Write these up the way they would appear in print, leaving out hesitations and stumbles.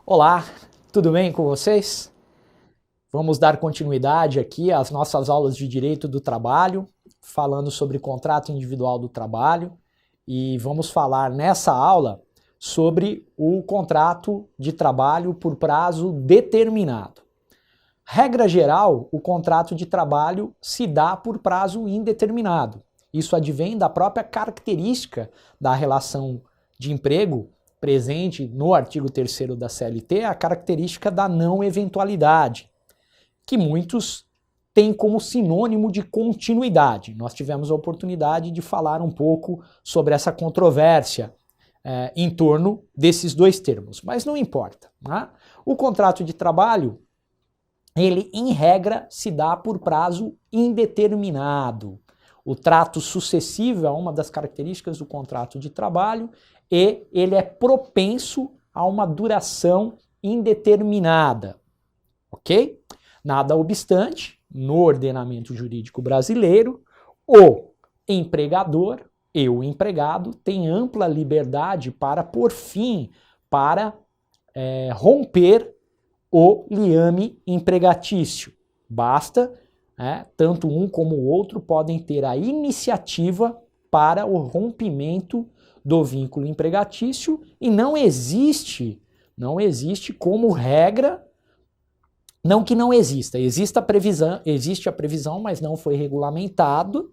Olá, tudo bem com vocês? Vamos dar continuidade aqui às nossas aulas de Direito do Trabalho, falando sobre contrato individual do trabalho, e vamos falar nessa aula sobre o contrato de trabalho por prazo determinado. Regra geral, o contrato de trabalho se dá por prazo indeterminado. Isso advém da própria característica da relação de emprego presente no artigo 3º da CLT, a característica da não eventualidade, que muitos têm como sinônimo de continuidade. Nós tivemos a oportunidade de falar um pouco sobre essa controvérsia em torno desses dois termos, mas não importa, né? O contrato de trabalho, ele em regra se dá por prazo indeterminado. O trato sucessivo é uma das características do contrato de trabalho e ele é propenso a uma duração indeterminada, ok? Nada obstante, no ordenamento jurídico brasileiro, o empregador e o empregado têm ampla liberdade para pôr fim, para romper o liame empregatício. Basta, tanto um como o outro podem ter a iniciativa para o rompimento do vínculo empregatício e não existe como regra, não que não exista, existe a previsão, mas não foi regulamentada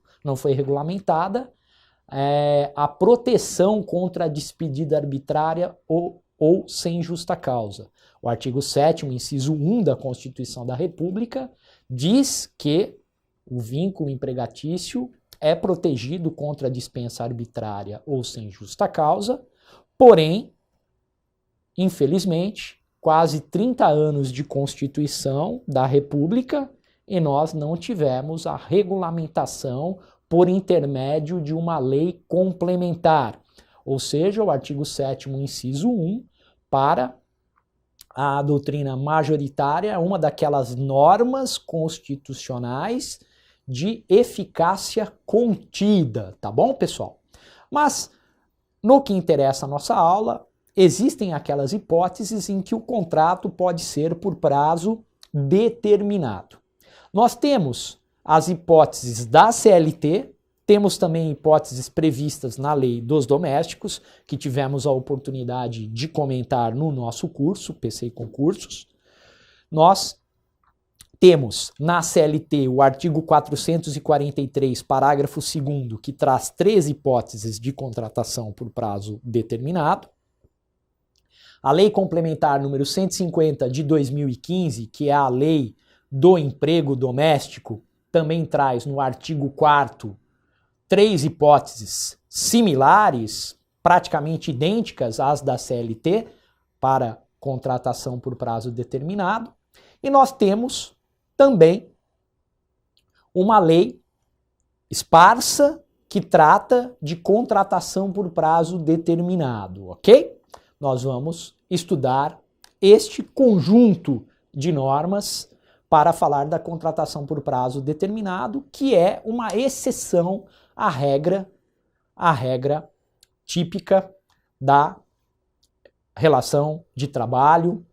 a proteção contra a despedida arbitrária ou sem justa causa. O artigo 7º, inciso 1 da Constituição da República, diz que o vínculo empregatício é protegido contra a dispensa arbitrária ou sem justa causa, porém, infelizmente, quase 30 anos de Constituição da República e nós não tivemos a regulamentação por intermédio de uma lei complementar, ou seja, o artigo 7º, inciso 1, para a doutrina majoritária, é uma daquelas normas constitucionais de eficácia contida, tá bom, pessoal? Mas, no que interessa a nossa aula, existem aquelas hipóteses em que o contrato pode ser por prazo determinado. Nós temos as hipóteses da CLT, temos também hipóteses previstas na Lei dos Domésticos, que tivemos a oportunidade de comentar no nosso curso, PC e Concursos. Nós temos na CLT o artigo 443, parágrafo 2º, que traz 3 hipóteses de contratação por prazo determinado. A Lei Complementar número 150 de 2015, que é a Lei do Emprego Doméstico, também traz no artigo 4º 3 hipóteses similares, praticamente idênticas às da CLT, para contratação por prazo determinado. E nós temos também uma lei esparsa que trata de contratação por prazo determinado, ok? Nós vamos estudar este conjunto de normas para falar da contratação por prazo determinado, que é uma exceção à regra típica da relação de trabalho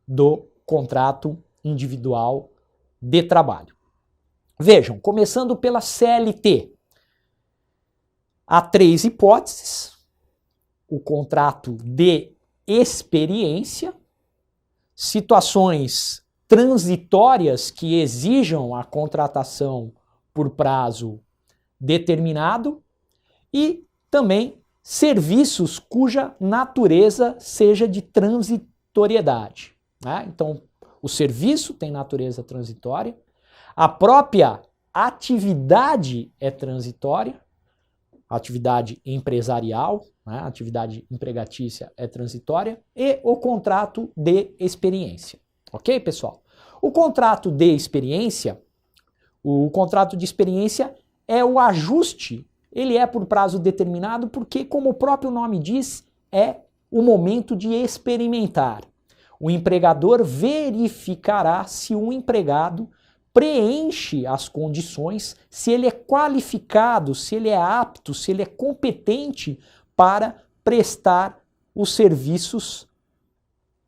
do contrato individual de trabalho. Vejam, começando pela CLT, há 3 hipóteses: o contrato de experiência, situações transitórias que exijam a contratação por prazo determinado e também serviços cuja natureza seja de transitoriedade, né? Então, o serviço tem natureza transitória, a própria atividade é transitória, atividade empresarial, né? Atividade empregatícia é transitória, e o contrato de experiência. Ok, pessoal? O contrato de experiência é o ajuste, ele é por prazo determinado porque, como o próprio nome diz, é o momento de experimentar. O empregador verificará se o empregado preenche as condições, se ele é qualificado, se ele é apto, se ele é competente para prestar os serviços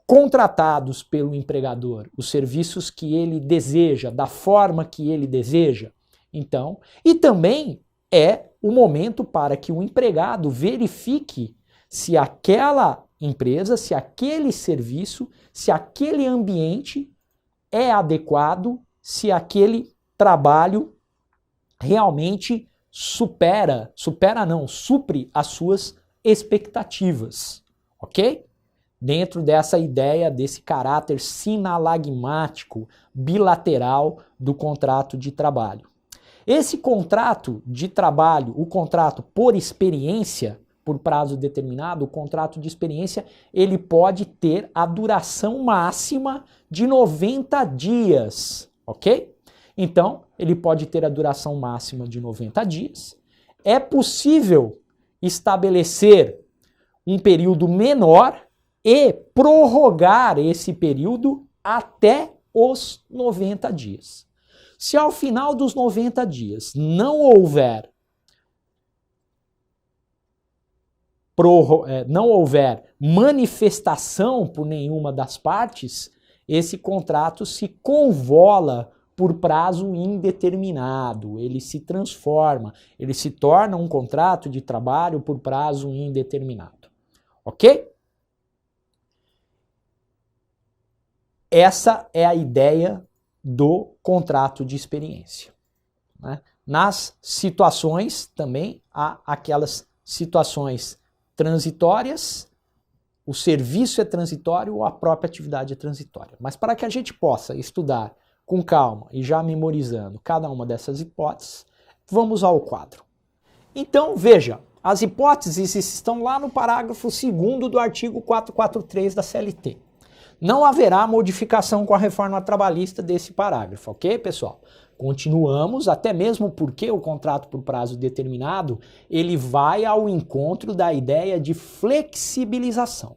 contratados pelo empregador, os serviços que ele deseja, da forma que ele deseja. Então, e também é o momento para que o empregado verifique se aquela empresa, se aquele serviço, se aquele ambiente é adequado, se aquele trabalho realmente supre as suas expectativas, ok? Dentro dessa ideia, desse caráter sinalagmático, bilateral do contrato de trabalho. Esse contrato de trabalho, o contrato por experiência, por prazo determinado, o contrato de experiência, ele pode ter a duração máxima de 90 dias, ok? Então, ele pode ter a duração máxima de 90 dias. É possível estabelecer um período menor e prorrogar esse período até os 90 dias. Se ao final dos 90 dias não houver manifestação por nenhuma das partes, esse contrato se convola por prazo indeterminado, ele se transforma, ele se torna um contrato de trabalho por prazo indeterminado. Ok? Essa é a ideia do contrato de experiência, né? Nas situações também há aquelas situações transitórias, o serviço é transitório ou a própria atividade é transitória. Mas para que a gente possa estudar com calma e já memorizando cada uma dessas hipóteses, vamos ao quadro. Então, veja, as hipóteses estão lá no parágrafo 2º do artigo 443 da CLT. Não haverá modificação com a reforma trabalhista desse parágrafo, ok, pessoal? Continuamos, até mesmo porque o contrato por prazo determinado, ele vai ao encontro da ideia de flexibilização,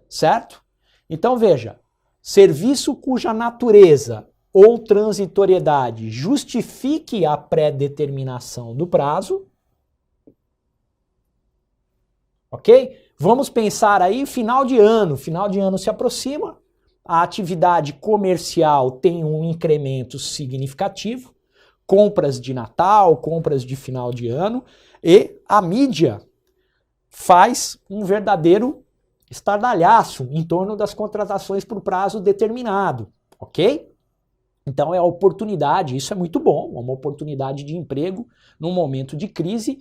certo? Então, veja, serviço cuja natureza ou transitoriedade justifique a pré-determinação do prazo, ok? Vamos pensar aí final de ano se aproxima, a atividade comercial tem um incremento significativo, compras de Natal, compras de final de ano, e a mídia faz um verdadeiro estardalhaço em torno das contratações por prazo determinado, ok? Então é a oportunidade, isso é muito bom, uma oportunidade de emprego num momento de crise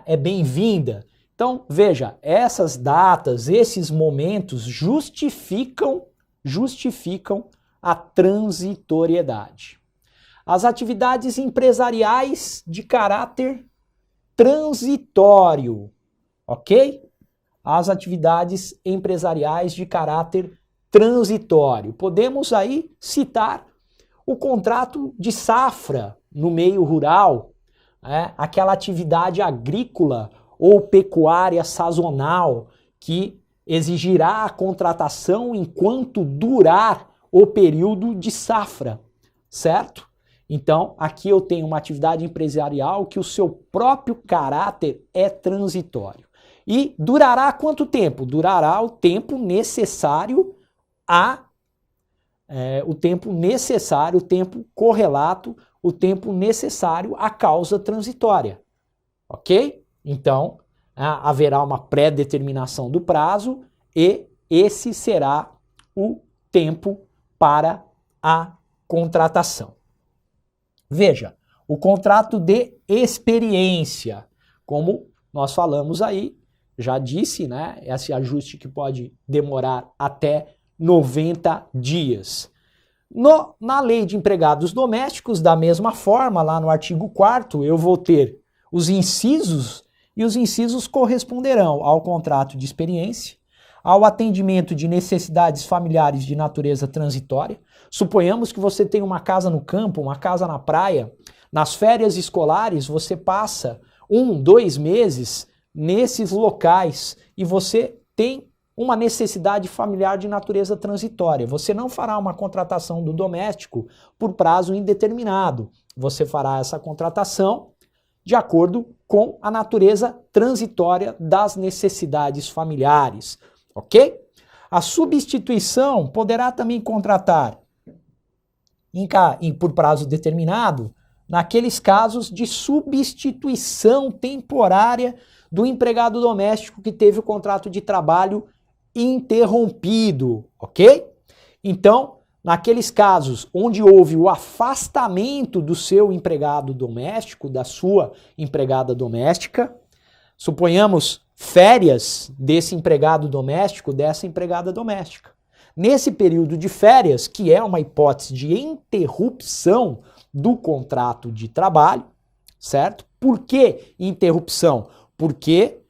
é bem-vinda. Então, veja, essas datas, esses momentos justificam a transitoriedade. As atividades empresariais de caráter transitório, ok? As atividades empresariais de caráter transitório. Podemos aí citar o contrato de safra no meio rural, aquela atividade agrícola ou pecuária sazonal que exigirá a contratação enquanto durar o período de safra, certo? Então, aqui eu tenho uma atividade empresarial que o seu próprio caráter é transitório. E durará quanto tempo? Durará o tempo necessário o tempo correlato, o tempo necessário à causa transitória, ok? Então, haverá uma pré-determinação do prazo e esse será o tempo para a contratação. Veja, o contrato de experiência, como nós falamos aí, já disse, esse ajuste que pode demorar até 90 dias. Na lei de empregados domésticos, da mesma forma, lá no artigo 4º, eu vou ter os incisos, e os incisos corresponderão ao contrato de experiência, ao atendimento de necessidades familiares de natureza transitória. Suponhamos que você tem uma casa no campo, uma casa na praia, nas férias escolares você passa 1-2 meses nesses locais e você tem uma necessidade familiar de natureza transitória. Você não fará uma contratação do doméstico por prazo indeterminado. Você fará essa contratação de acordo com a natureza transitória das necessidades familiares, ok? A substituição poderá também contratar por prazo determinado naqueles casos de substituição temporária do empregado doméstico que teve o contrato de trabalho interrompido, ok? Então, naqueles casos onde houve o afastamento do seu empregado doméstico, da sua empregada doméstica, suponhamos férias desse empregado doméstico, dessa empregada doméstica. Nesse período de férias, que é uma hipótese de interrupção do contrato de trabalho, certo? Por que interrupção? Porque,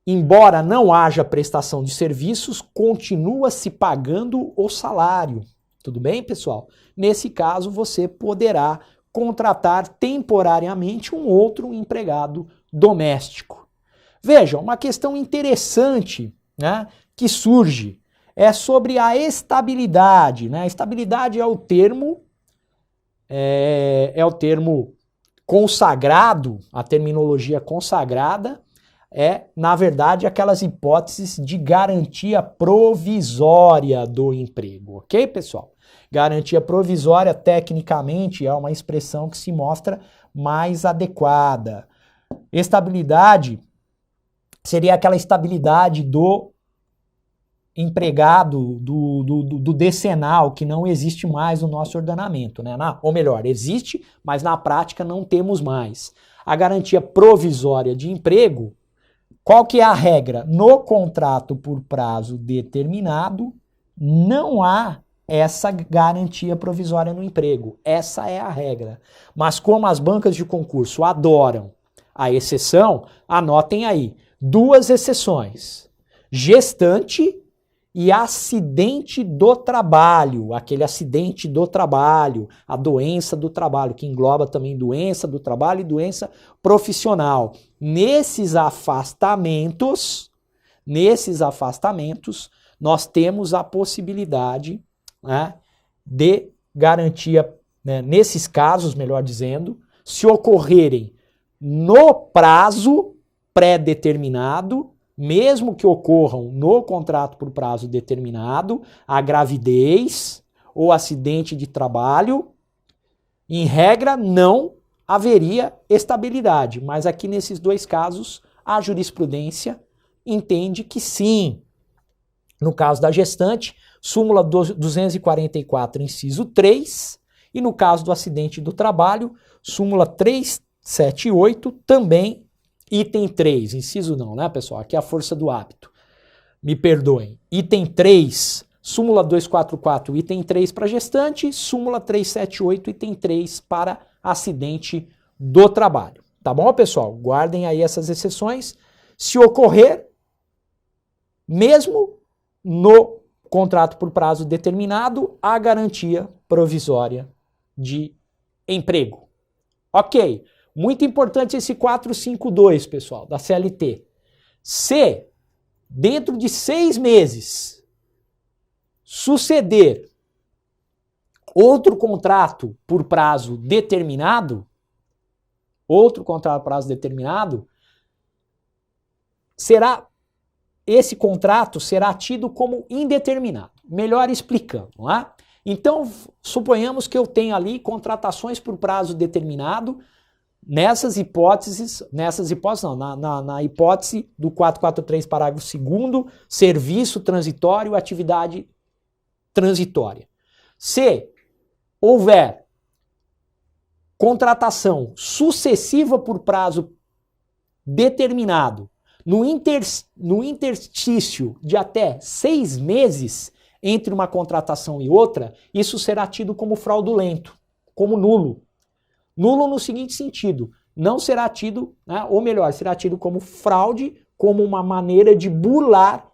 embora não haja prestação de serviços, continua se pagando o salário. Tudo bem, pessoal? Nesse caso, você poderá contratar temporariamente um outro empregado doméstico. Veja, uma questão interessante, né, que surge é sobre a estabilidade. Né? A estabilidade é o termo consagrado, a terminologia consagrada é, na verdade, aquelas hipóteses de garantia provisória do emprego, ok, pessoal? Garantia provisória, tecnicamente, é uma expressão que se mostra mais adequada. Estabilidade seria aquela estabilidade do empregado, do decenal, que não existe mais no nosso ordenamento, né? Ou melhor, existe, mas na prática não temos mais. A garantia provisória de emprego, qual que é a regra? No contrato por prazo determinado, não há essa garantia provisória no emprego. Essa é a regra. Mas como as bancas de concurso adoram a exceção, anotem aí. 2 exceções. Gestante e acidente do trabalho, aquele acidente do trabalho, a doença do trabalho, que engloba também doença do trabalho e doença profissional. Nesses afastamentos, nós temos a possibilidade, né, de garantia, né, nesses casos, melhor dizendo, se ocorrerem no prazo pré-determinado, mesmo que ocorram no contrato por prazo determinado, a gravidez ou acidente de trabalho, em regra não haveria estabilidade, mas aqui nesses 2 casos a jurisprudência entende que sim. No caso da gestante, súmula 244, inciso 3, e no caso do acidente do trabalho, súmula 378, também item 3, inciso não, né, pessoal? Aqui é a força do hábito. Me perdoem. Item 3, súmula 244, item 3 para gestante, súmula 378, item 3 para acidente do trabalho. Tá bom, pessoal? Guardem aí essas exceções. Se ocorrer, mesmo no contrato por prazo determinado, a garantia provisória de emprego. Ok. Muito importante esse 452, pessoal, da CLT. Se, dentro de 6 meses, suceder outro contrato por prazo determinado, esse contrato será tido como indeterminado. Melhor explicando, não é? Então, suponhamos que eu tenho ali contratações por prazo determinado. Nessas hipóteses não, na hipótese do 443, parágrafo 2º, serviço transitório, atividade transitória. Se houver contratação sucessiva por prazo determinado, no interstício de até 6 meses entre uma contratação e outra, isso será tido como fraudulento, como nulo. Nulo no seguinte sentido, não será tido, né, ou melhor, será tido como fraude, como uma maneira de burlar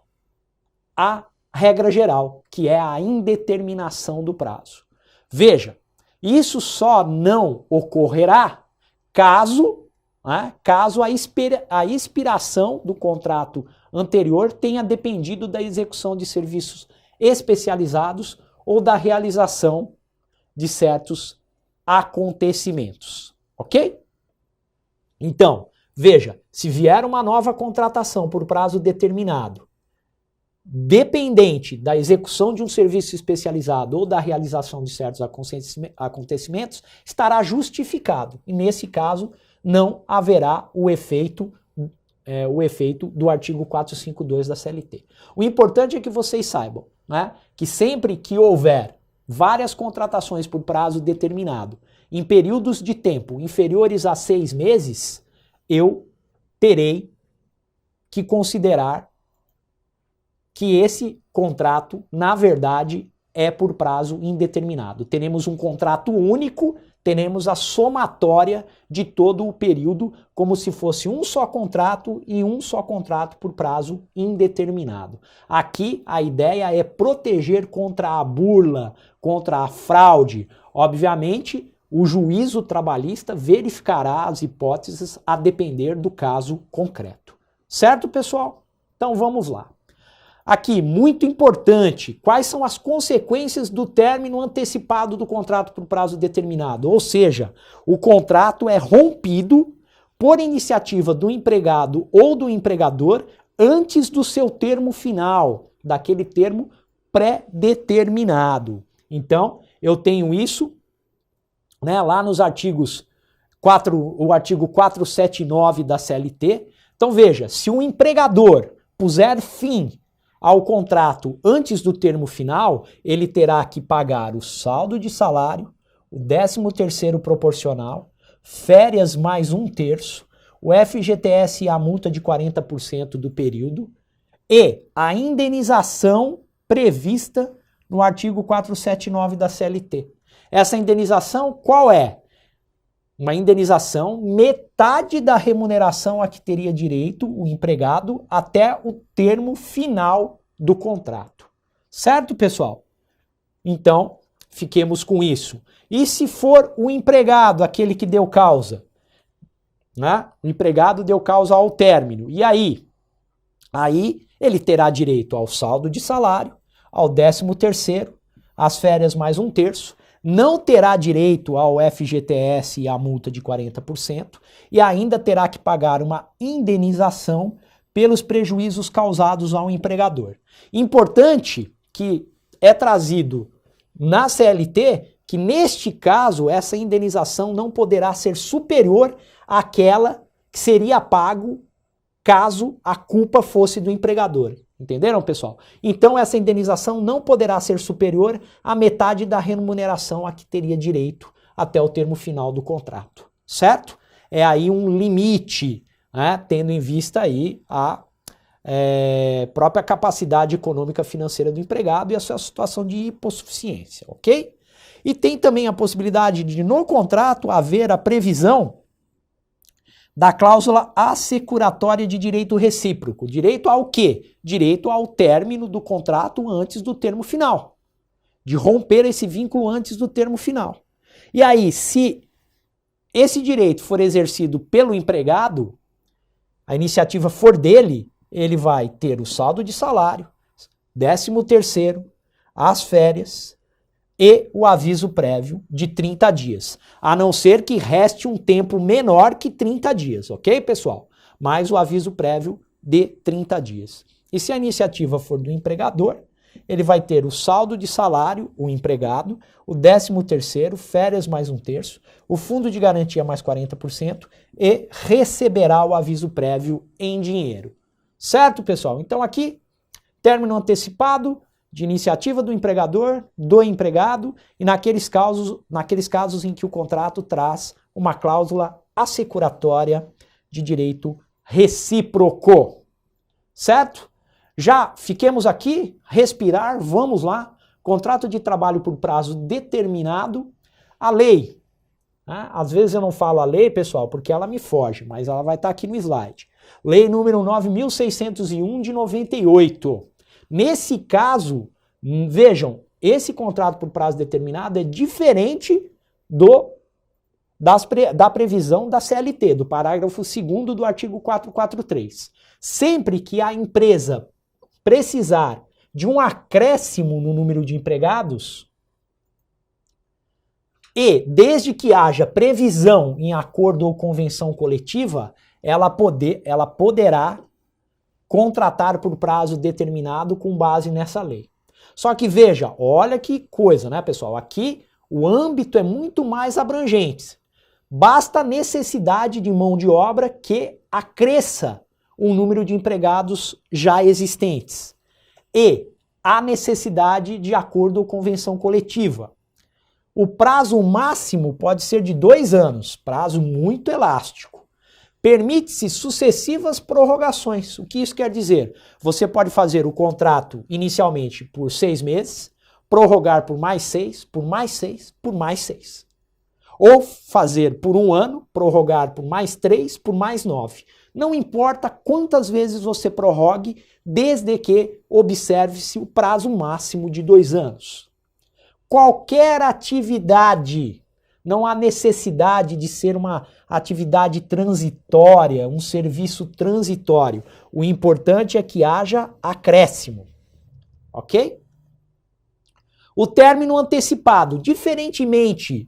a regra geral, que é a indeterminação do prazo. Veja, isso só não ocorrerá caso a expiração do contrato anterior tenha dependido da execução de serviços especializados ou da realização de certos acontecimentos, ok? Então, veja, se vier uma nova contratação por prazo determinado, dependente da execução de um serviço especializado ou da realização de certos acontecimentos, estará justificado. E nesse caso, não haverá o efeito do artigo 452 da CLT. O importante é que vocês saibam, né, que sempre que houver várias contratações por prazo determinado, em períodos de tempo inferiores a 6 meses, eu terei que considerar que esse contrato, na verdade, é por prazo indeterminado. Teremos um contrato único, teremos a somatória de todo o período, como se fosse um só contrato e um só contrato por prazo indeterminado. Aqui a ideia é proteger contra a burla, contra a fraude. Obviamente, o juízo trabalhista verificará as hipóteses a depender do caso concreto. Certo, pessoal? Então vamos lá. Aqui, muito importante, quais são as consequências do término antecipado do contrato por prazo determinado? Ou seja, o contrato é rompido por iniciativa do empregado ou do empregador antes do seu termo final, daquele termo pré-determinado. Então, eu tenho isso, né, lá nos artigos o artigo 479 da CLT. Então veja, se o empregador puser fim ao contrato antes do termo final, ele terá que pagar o saldo de salário, o 13º proporcional, férias mais 1/3, o FGTS e a multa de 40% do período e a indenização prevista no artigo 479 da CLT. Essa indenização qual é? Uma indenização, metade da remuneração a que teria direito o empregado até o termo final do contrato. Certo, pessoal? Então, fiquemos com isso. E se for o empregado, aquele que deu causa? Né? O empregado deu causa ao término. E aí? Aí ele terá direito ao saldo de salário, ao 13º, às férias mais 1/3, não terá direito ao FGTS e à multa de 40% e ainda terá que pagar uma indenização pelos prejuízos causados ao empregador. Importante que é trazido na CLT que neste caso essa indenização não poderá ser superior àquela que seria pago caso a culpa fosse do empregador. Entenderam, pessoal? Então essa indenização não poderá ser superior à metade da remuneração a que teria direito até o termo final do contrato, certo? É aí um limite, né, tendo em vista aí a própria capacidade econômica financeira do empregado e a sua situação de hipossuficiência, ok? E tem também a possibilidade de no contrato haver a previsão da cláusula assecuratória de direito recíproco. Direito ao quê? Direito ao término do contrato antes do termo final. De romper esse vínculo antes do termo final. E aí, se esse direito for exercido pelo empregado, a iniciativa for dele, ele vai ter o saldo de salário, 13º, as férias e o aviso prévio de 30 dias. A não ser que reste um tempo menor que 30 dias, ok, pessoal? Mais o aviso prévio de 30 dias. E se a iniciativa for do empregador, ele vai ter o saldo de salário, o empregado, o 13º, férias mais 1/3, o fundo de garantia mais 40% e receberá o aviso prévio em dinheiro. Certo, pessoal? Então aqui, término antecipado, de iniciativa do empregador, do empregado e naqueles casos em que o contrato traz uma cláusula assecuratória de direito recíproco. Certo? Já fiquemos aqui, respirar, vamos lá. Contrato de trabalho por prazo determinado. A lei, né? Às vezes eu não falo a lei, pessoal, porque ela me foge, mas ela vai estar aqui no slide. Lei número 9.601 de 98. Nesse caso, vejam, esse contrato por prazo determinado é diferente da previsão da CLT, do parágrafo 2º do artigo 443. Sempre que a empresa precisar de um acréscimo no número de empregados, e desde que haja previsão em acordo ou convenção coletiva, ela poderá contratar por prazo determinado com base nessa lei. Só que veja, olha que coisa, né, pessoal? Aqui o âmbito é muito mais abrangente. Basta a necessidade de mão de obra que acresça o número de empregados já existentes. E a necessidade de acordo com convenção coletiva. O prazo máximo pode ser de 2 anos, prazo muito elástico. Permite-se sucessivas prorrogações. O que isso quer dizer? Você pode fazer o contrato inicialmente por 6 meses, prorrogar por mais 6, por mais 6, por mais 6. Ou fazer por 1 ano, prorrogar por mais 3, por mais 9. Não importa quantas vezes você prorrogue, desde que observe-se o prazo máximo de 2 anos. Qualquer atividade, não há necessidade de ser uma atividade transitória, um serviço transitório. O importante é que haja acréscimo. Ok? O término antecipado, diferentemente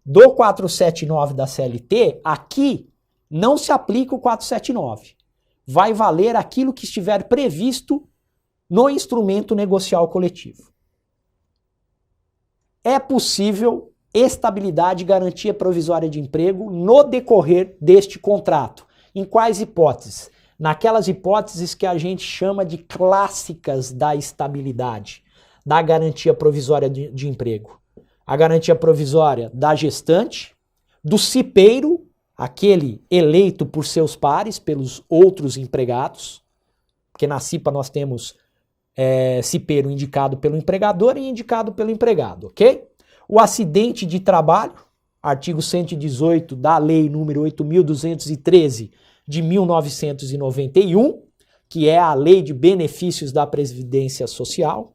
do 479 da CLT, aqui não se aplica o 479. Vai valer aquilo que estiver previsto no instrumento negocial coletivo. É possível estabilidade e garantia provisória de emprego no decorrer deste contrato. Em quais hipóteses? Naquelas hipóteses que a gente chama de clássicas da estabilidade, da garantia provisória de emprego. A garantia provisória da gestante, do cipeiro, aquele eleito por seus pares, pelos outros empregados, porque na CIPA nós temos cipeiro indicado pelo empregador e indicado pelo empregado, ok? O acidente de trabalho, artigo 118 da Lei número 8.213 de 1991, que é a Lei de Benefícios da Previdência Social.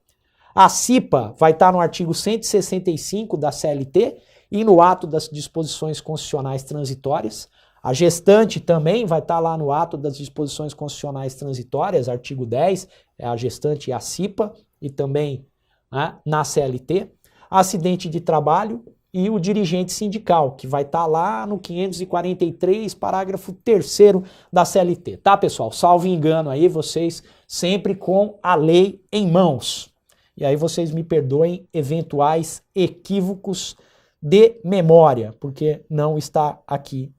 A CIPA vai estar no artigo 165 da CLT e no ato das disposições constitucionais transitórias. A gestante também vai estar lá no ato das disposições constitucionais transitórias, artigo 10, é a gestante e a CIPA, e também na CLT. Acidente de trabalho e o dirigente sindical, que vai estar lá no 543, parágrafo 3º da CLT. Tá, pessoal? Salvo engano aí, vocês sempre com a lei em mãos. E aí vocês me perdoem eventuais equívocos de memória, porque não está aqui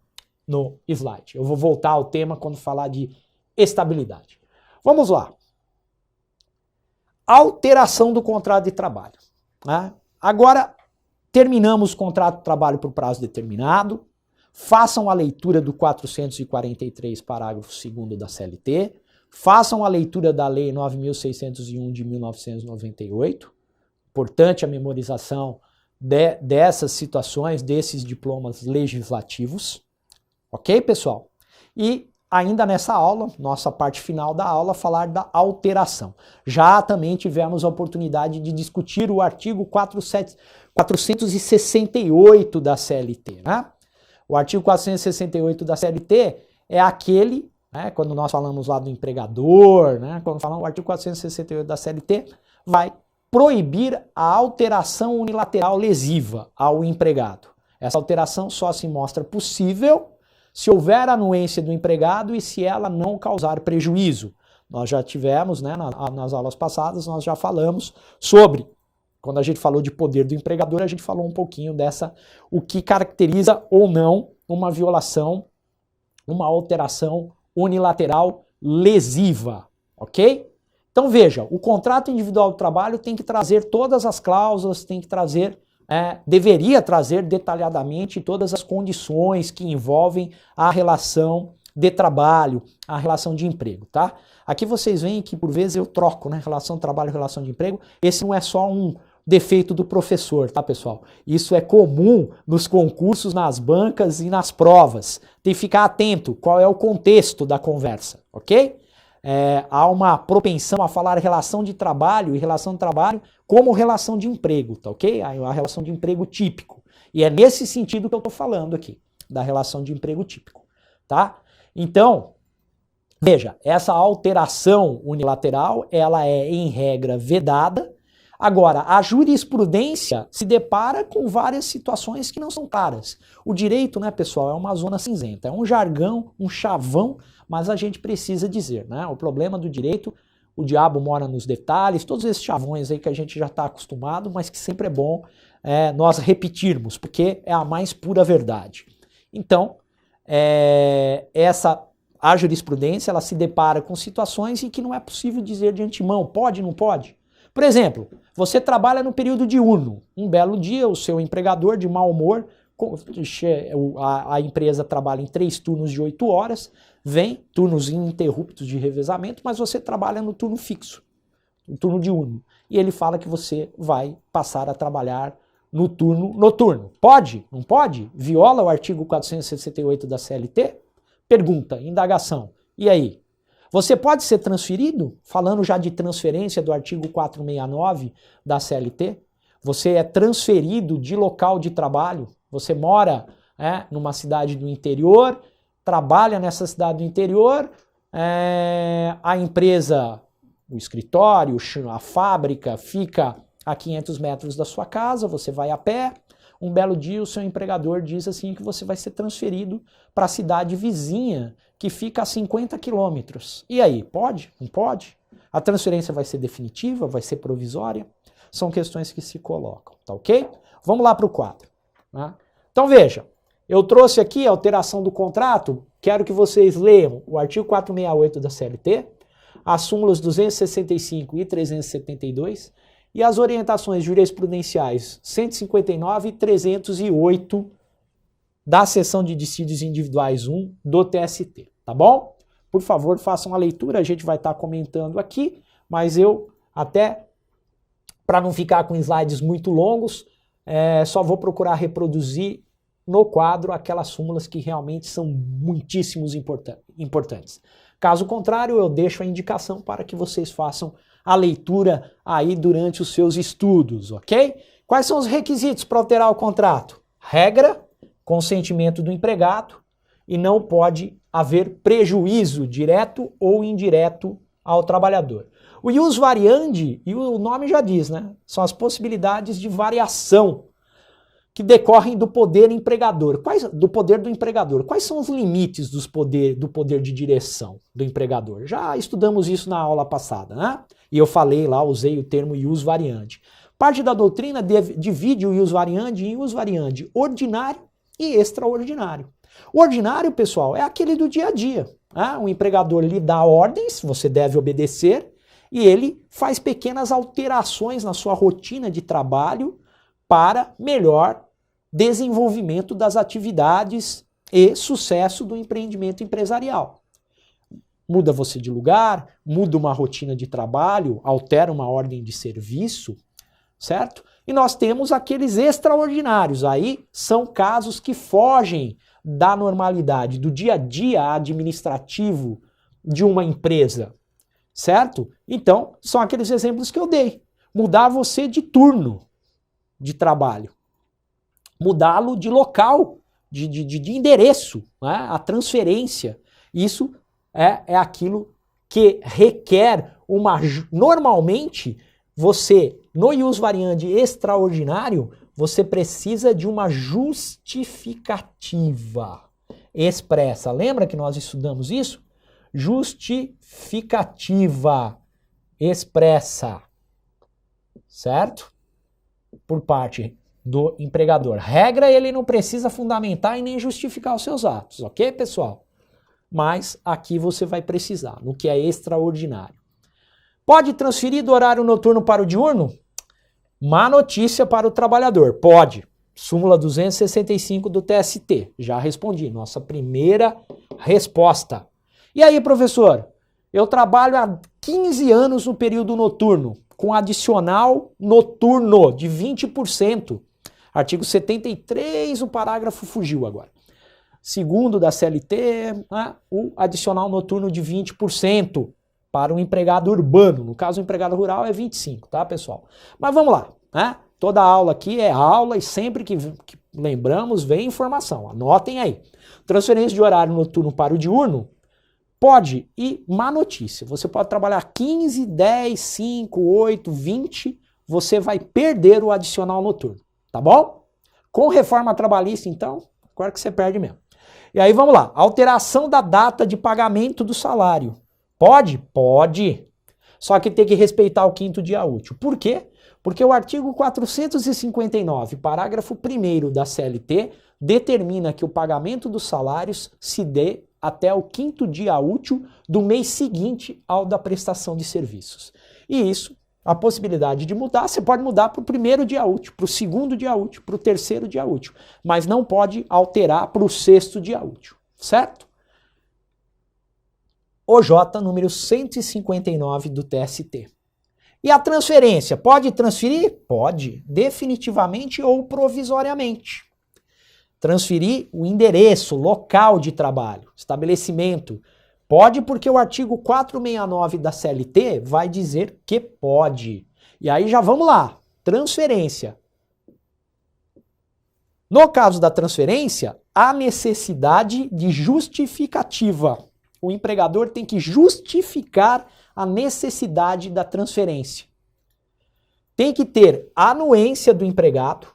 no slide. Eu vou voltar ao tema quando falar de estabilidade. Vamos lá. Alteração do contrato de trabalho. Né? Agora, terminamos o contrato de trabalho por prazo determinado. Façam a leitura do 443, parágrafo 2º da CLT. Façam a leitura da Lei 9.601 de 1998. Importante a memorização dessas situações, desses diplomas legislativos. Ok, pessoal? E ainda nessa aula, nossa parte final da aula, falar da alteração. Já também tivemos a oportunidade de discutir o artigo 468 da CLT. Né? O artigo 468 da CLT é aquele, né, quando nós falamos lá do empregador, né, quando falamos o artigo 468 da CLT, vai proibir a alteração unilateral lesiva ao empregado. Essa alteração só se mostra possível se houver anuência do empregado e se ela não causar prejuízo. Nós já tivemos, né, nas aulas passadas, nós já falamos sobre, quando a gente falou de poder do empregador, a gente falou um pouquinho o que caracteriza ou não uma violação, uma alteração unilateral lesiva, ok? Então veja, o contrato individual do trabalho tem que trazer todas as cláusulas, tem que trazer deveria trazer detalhadamente todas as condições que envolvem a relação de trabalho, a relação de emprego, tá? Aqui vocês veem que por vezes eu troco, né? Relação de trabalho, relação de emprego. Esse não é só um defeito do professor, tá, pessoal? Isso é comum nos concursos, nas bancas e nas provas. Tem que ficar atento qual é o contexto da conversa, ok? Há uma propensão a falar relação de trabalho e relação de trabalho como relação de emprego, tá ok? A relação de emprego típico. E é nesse sentido que eu estou falando aqui, da relação de emprego típico, tá? Então, veja, essa alteração unilateral, ela é em regra vedada, Agora, a jurisprudência se depara com várias situações que não são claras. O direito, né, pessoal, é uma zona cinzenta, é um jargão, um chavão, mas a gente precisa dizer, né? O problema do direito, o diabo mora nos detalhes, todos esses chavões aí que a gente já está acostumado, mas que sempre é bom nós repetirmos, porque é a mais pura verdade. Então, a jurisprudência, ela se depara com situações em que não é possível dizer de antemão, pode, não pode. Por exemplo, você trabalha no período diurno. Um belo dia, o seu empregador, de mau humor, a empresa trabalha em 3 turnos de 8 horas, vem turnos ininterruptos de revezamento, mas você trabalha no turno fixo, no turno diurno. E ele fala que você vai passar a trabalhar no turno noturno. Pode? Não pode? Viola o artigo 468 da CLT? Pergunta, indagação. E aí? Você pode ser transferido? Falando já de transferência do artigo 469 da CLT, você é transferido de local de trabalho, você mora numa cidade do interior, trabalha nessa cidade do interior, a empresa, o escritório, a fábrica fica a 500 metros da sua casa, você vai a pé, um belo dia o seu empregador diz assim que você vai ser transferido para a cidade vizinha, que fica a 50 quilômetros. E aí, pode? Não pode? A transferência vai ser definitiva? Vai ser provisória? São questões que se colocam, tá ok? Vamos lá para o quadro. Né? Então veja, eu trouxe aqui a alteração do contrato, quero que vocês leiam o artigo 468 da CLT, as súmulas 265 e 372, e as orientações jurisprudenciais 159 e 308 da seção de dissídios individuais 1 do TST, tá bom? Por favor, façam a leitura, a gente vai estar comentando aqui, mas eu até, para não ficar com slides muito longos, só vou procurar reproduzir no quadro aquelas súmulas que realmente são muitíssimos importantes. Caso contrário, eu deixo a indicação para que vocês façam a leitura aí durante os seus estudos, ok? Quais são os requisitos para alterar o contrato? Regra, consentimento do empregado, e não pode haver prejuízo direto ou indireto ao trabalhador. O ius variandi, e o nome já diz, né? São as possibilidades de variação que decorrem do poder empregador. Do poder do empregador. Quais são os limites do poder de direção do empregador? Já estudamos isso na aula passada, né? E eu falei lá, usei o termo ius variandi. Parte da doutrina divide o ius variandi em ius variandi ordinário e extraordinário. O ordinário, pessoal, é aquele do dia a dia. Né? O empregador lhe dá ordens, você deve obedecer, e ele faz pequenas alterações na sua rotina de trabalho para melhor desenvolvimento das atividades e sucesso do empreendimento empresarial. Muda você de lugar, muda uma rotina de trabalho, altera uma ordem de serviço, certo? E nós temos aqueles extraordinários. Aí são casos que fogem da normalidade, do dia a dia administrativo de uma empresa, certo? Então, são aqueles exemplos que eu dei. Mudar você de turno de trabalho. Mudá-lo de local, de endereço, né? A transferência. Isso é aquilo que requer Normalmente, você, no ius variandi extraordinário, você precisa de uma justificativa expressa. Lembra que nós estudamos isso? Justificativa expressa. Certo? Por parte do empregador. Regra, ele não precisa fundamentar e nem justificar os seus atos, ok, pessoal? Mas aqui você vai precisar, no que é extraordinário. Pode transferir do horário noturno para o diurno? Má notícia para o trabalhador. Pode. Súmula 265 do TST. Já respondi. Nossa primeira resposta. E aí, professor? Eu trabalho há 15 anos no período noturno, com adicional noturno de 20%. Artigo 73, o parágrafo fugiu agora. Segundo da CLT, né, o adicional noturno de 20% para o empregado urbano. No caso, o empregado rural é 25%, tá, pessoal? Mas vamos lá, né? Toda aula aqui é aula e sempre que lembramos, vem informação. Anotem aí. Transferência de horário noturno para o diurno e má notícia. Você pode trabalhar 15, 10, 5, 8, 20 você vai perder o adicional noturno, tá bom? Com reforma trabalhista, então, agora que você perde mesmo. E aí vamos lá, alteração da data de pagamento do salário. Pode? Pode. Só que tem que respeitar o 5º dia útil. Por quê? Porque o artigo 459, parágrafo 1º da CLT, determina que o pagamento dos salários se dê até o 5º dia útil do mês seguinte ao da prestação de serviços. E isso, a possibilidade de mudar, você pode mudar para o 1º dia útil, para o 2º dia útil, para o 3º dia útil, mas não pode alterar para o 6º dia útil, certo? OJ número 159 do TST. E a transferência, pode transferir? Pode, definitivamente ou provisoriamente. Transferir o endereço, local de trabalho, estabelecimento. Pode porque o artigo 469 da CLT vai dizer que pode. E aí já vamos lá, transferência. No caso da transferência, há necessidade de justificativa. O empregador tem que justificar a necessidade da transferência. Tem que ter anuência do empregado.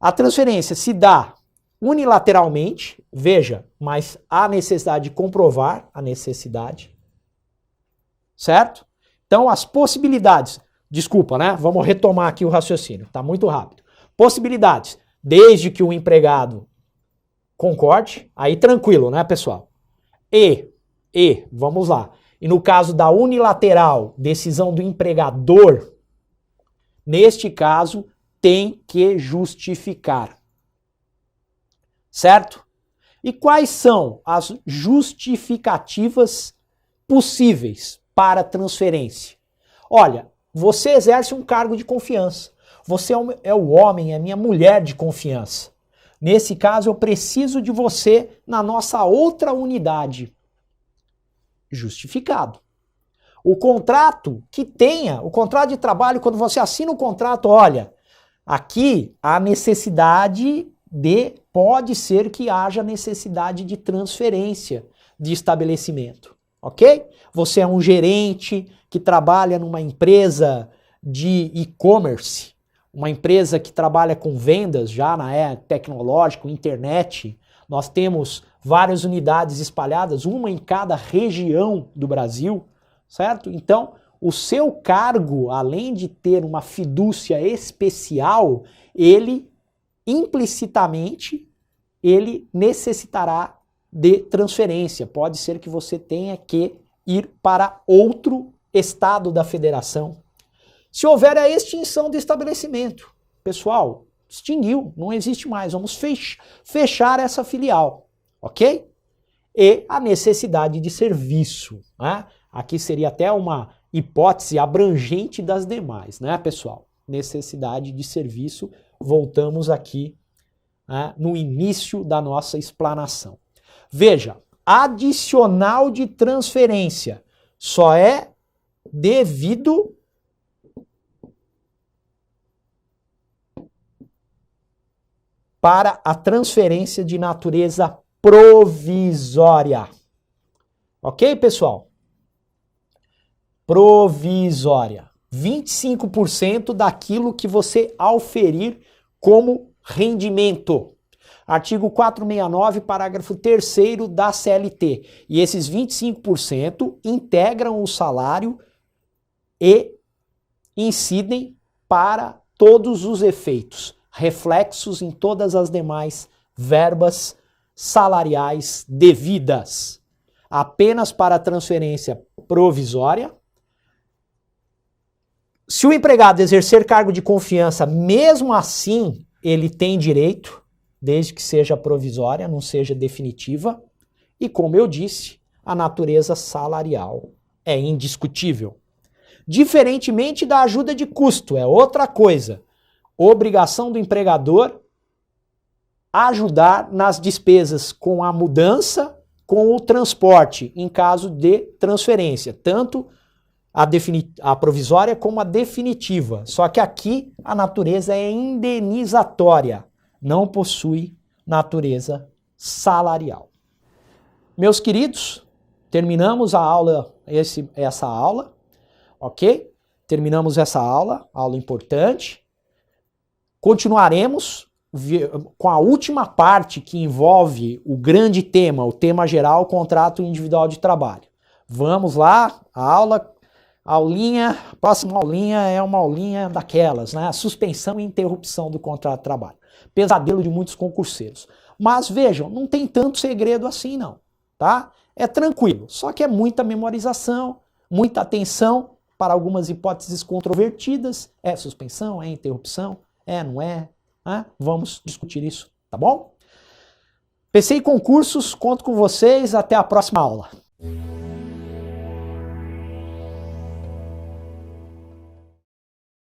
A transferência se dá unilateralmente, veja, mas há necessidade de comprovar a necessidade. Certo? Então, as possibilidades, desculpa, né? Vamos retomar aqui o raciocínio, tá muito rápido. Possibilidades, desde que o empregado concorde, aí tranquilo, né, pessoal? Vamos lá. E no caso da unilateral, decisão do empregador, neste caso, tem que justificar. Certo? E quais são as justificativas possíveis para transferência? Olha, você exerce um cargo de confiança. Você é o homem, é minha mulher de confiança. Nesse caso, eu preciso de você na nossa outra unidade. Justificado. O contrato que tenha, o contrato de trabalho, quando você assina o contrato, olha, aqui há necessidade pode ser que haja necessidade de transferência de estabelecimento, ok? Você é um gerente que trabalha numa empresa de e-commerce, uma empresa que trabalha com vendas já na era tecnológica, internet. Nós temos várias unidades espalhadas, uma em cada região do Brasil, certo? Então, o seu cargo, além de ter uma fidúcia especial, ele implicitamente, ele necessitará de transferência. Pode ser que você tenha que ir para outro estado da federação. Se houver a extinção do estabelecimento, pessoal, extinguiu, não existe mais, vamos fechar essa filial, ok? E a necessidade de serviço, né? Aqui seria até uma hipótese abrangente das demais, né, pessoal? Necessidade de serviço, voltamos aqui, né, no início da nossa explanação. Veja, adicional de transferência só é devido para a transferência de natureza provisória. Ok, pessoal? Provisória. 25% daquilo que você auferir como rendimento. Artigo 469, parágrafo 3º da CLT. E esses 25% integram o salário e incidem para todos os efeitos, reflexos em todas as demais verbas salariais devidas. Apenas para a transferência provisória. Se o empregado exercer cargo de confiança, mesmo assim, ele tem direito, desde que seja provisória, não seja definitiva. E como eu disse, a natureza salarial é indiscutível. Diferentemente da ajuda de custo, é outra coisa. Obrigação do empregador ajudar nas despesas com a mudança, com o transporte, em caso de transferência, tanto a provisória como a definitiva. Só que aqui a natureza é indenizatória, não possui natureza salarial. Meus queridos, terminamos a aula, essa aula, ok? terminamos essa aula importante. Continuaremos com a última parte que envolve o grande tema, o tema geral, contrato individual de trabalho. Vamos lá, aulinha, próxima aulinha é uma aulinha daquelas, né? Suspensão e interrupção do contrato de trabalho. Pesadelo de muitos concurseiros. Mas vejam, não tem tanto segredo assim não, tá? É tranquilo, só que é muita memorização, muita atenção para algumas hipóteses controvertidas. É suspensão, é interrupção, não é? Vamos discutir isso, tá bom? PC e Concursos, conto com vocês, até a próxima aula.